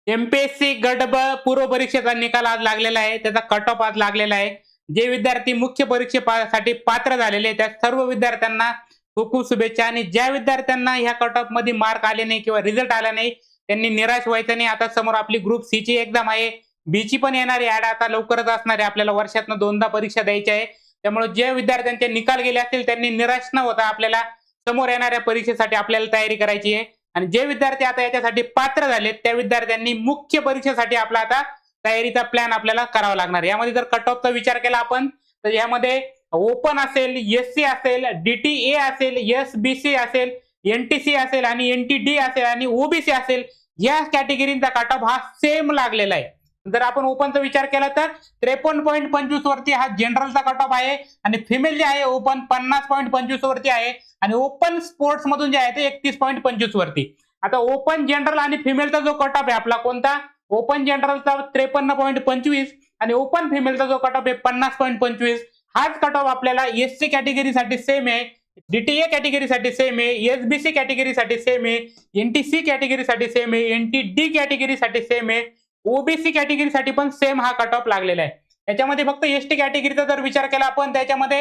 MPSC गट ब पूर्व परीक्षेचा निकाल आज लागलेला आहे. त्याचा कट ऑफ आज लागलेला आहे. जे विद्यार्थी मुख्य परीक्षेसाठी पात्र झालेले आहेत, त्या सर्व विद्यार्थ्यांना खूप खूप शुभेच्छा. आणि ज्या विद्यार्थ्यांना ह्या कट ऑफ मध्ये मार्क आले नाही किंवा रिझल्ट आला नाही, त्यांनी निराश व्हायचं नाही. आता समोर आपली ग्रुप सी ची एक्झाम आहे, बी ची पण येणारी ऍड आता लवकरच असणार आहे. आपल्याला वर्षातनं 2दा परीक्षा द्यायची आहे. त्यामुळे जे विद्यार्थ्यांचे निकाल गेले असतील त्यांनी निराश न होता आपल्याला समोर येणाऱ्या परीक्षेसाठी आपल्याला तयारी करायची आहे. आणि जे विद्यार्थी आता याच्यासाठी पात्र झालेत त्या विद्यार्थ्यांनी मुख्य परीक्षेसाठी आपला आता तयारीचा प्लॅन आपल्याला करावा लागणार. यामध्ये जर कट ऑफचा विचार केला आपण तर यामध्ये ओपन असेल, एससी असेल, डीटीए असेल, एसबीसी असेल, एनटीसी असेल आणि एनटीडी असेल आणि ओबीसी असेल, या कॅटेगरीचा कट ऑफ हा सेम लागलेला आहे. जर आपण ओपनचा विचार केला तर 53.25 वरती हा जनरलचा कट ऑफ आहे आणि फिमेल जे आहे ओपन 50.25 वरती आहे आणि ओपन स्पोर्ट्स मधून जे आहे ते 31.25 वरती. आता ओपन जनरल आणि फिमेलचा जो कट ऑफ आहे आपला कोणता, ओपन जनरलचा 53.25 आणि ओपन फिमेलचा जो कट ऑफ आहे 50.25, हाच कट ऑफ आपल्याला एससी कॅटेगरीसाठी सेम आहे, डीटीए कॅटेगरीसाठी सेम आहे, एसबीसी कॅटेगरीसाठी सेम आहे, एनटीसी कॅटेगरीसाठी सेम आहे, एनटीडी कॅटेगरीसाठी सेम आहे, ओबीसी कॅटेगरीसाठी पण सेम हा कट ऑफ लागलेला आहे. याच्यामध्ये फक्त एसटी कॅटेगरीचा जर विचार केला आपण त्याच्यामध्ये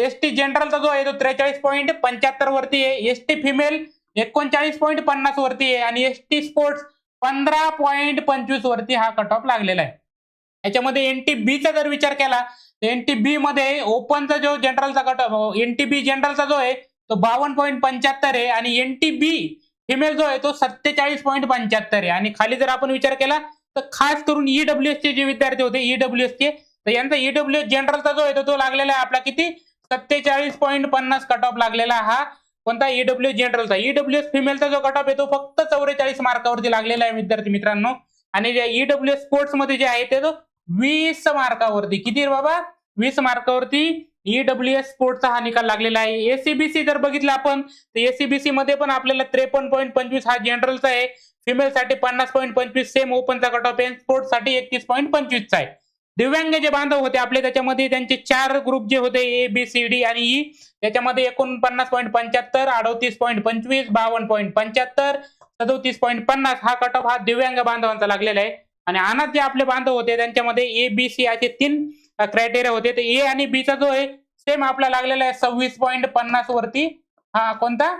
एसटी जनरलचा जो आहे तो 43.75 वरती आहे, एसटी फिमेल 39.50 वरती आहे आणि एसटी स्पोर्ट्स 15.25 वरती हा कट ऑफ लागलेला आहे. याच्यामध्ये एनटीबीचा जर विचार केला तर एनटीबी मध्ये ओपनचा जो जनरलचा कट ऑफ एनटीबी जनरलचा जो आहे तो 52.75 आहे आणि एनटीबी फिमेल जो आहे तो 47.75 आहे. आणि खाली जर आपण विचार केला तर खास करून ईडब्ल्यूएस चे जे विद्यार्थी होते ईडब्ल्यूएस चे, तर यांचा ईडब्ल्यूएस जनरलचा जो आहे तो लागलेला आहे आपला किती 47.50 कट ऑफ लागलेला हा कोणता ईडब्ल्यूएस जनरलचा. ईडब्ल्यूएस फिमेलचा जो कट ऑफ आहे तो फक्त 44 मार्कावरती लागलेला आहे विद्यार्थी मित्रांनो. आणि जे ईडब्ल्यूएस स्पोर्ट्स मध्ये जे आहे ते तो 20 मार्कावरती, किती बाबा 20 मार्कावरती ईडब्ल्यूएस स्पोर्ट्सचा हा निकाल लागलेला आहे. एसीबीसी जर बघितलं आपण तर एसीबीसी मध्ये पण आपल्याला 53.25 हा जनरलचा आहे, फिमेल साठी 50.25 सेम ओपनचा कट ऑफ आहे, स्पोर्ट्स साठी 31.25 चा आहे. दिव्यांग जे बांधव होते आपले त्याच्यामध्ये त्यांचे 4 ग्रुप जे होते ए बी सी डी आणि ई, त्याच्यामध्ये 49.75, 38.25, 52.75, 37.50 हा कट ऑफ हा दिव्यांग बांधवांचा लागलेला आहे. आणि अनाथ जे आपले बांधव होते त्यांच्यामध्ये ए बी सी असे 3 क्रायटेरिया होते. तर ए आणि बी चा जो आहे सेम आपला लागलेला आहे 26.50 वरती, हा कोणता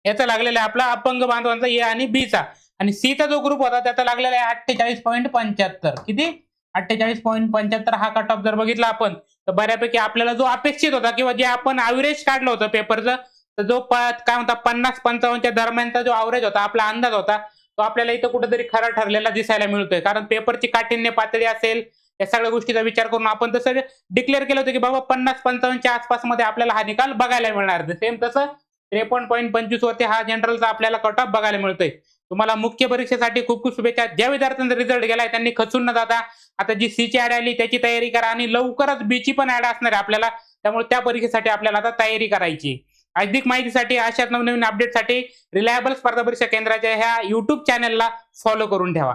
याचा लागलेला आहे आपला अपंग बांधवांचा ए आणि बी चा. आणि सी चा जो ग्रुप होता त्याचा लागलेला आहे 48.75, किती 48.75 हा कट ऑफ जर बघितला आपण तर बऱ्यापैकी आपल्याला जो अपेक्षित होता किंवा जे आपण ऍव्हरेज काढलं होतं पेपरचं, तर जो काय म्हणता 50-55च्या दरम्यानचा जो ऍव्हरेज होता आपला अंदाज होता तो आपल्याला इथं कुठेतरी खरा ठरलेला दिसायला मिळतोय. कारण पेपरची काठिण्य पातळी असेल या सगळ्या गोष्टीचा विचार करून आपण तसं डिक्लेअर केलं होतं की बाबा 50-55च्या आसपास मध्ये आपल्याला हा निकाल बघायला मिळणार. सेम तसं 53.25 वरती हा जनरलचा आपल्याला कट ऑफ बघायला मिळतोय. तुम्हाला मुख्य परीक्षेसाठी खूप खूप शुभेच्छा. ज्या विद्यार्थ्यांचा रिझल्ट गेलाय त्यांनी खचून न जाता आता जी सी ची ऍड आली त्याची तयारी करा आणि लवकरच बी ची पण ऍड असणार आहे आपल्याला, त्यामुळे त्या परीक्षेसाठी आपल्याला आता तयारी करायची. अधिक माहितीसाठी अशाच नवनवीन अपडेटसाठी रिलायबल स्पर्धा परीक्षा केंद्राच्या ह्या युट्यूब चॅनलला फॉलो करून ठेवा.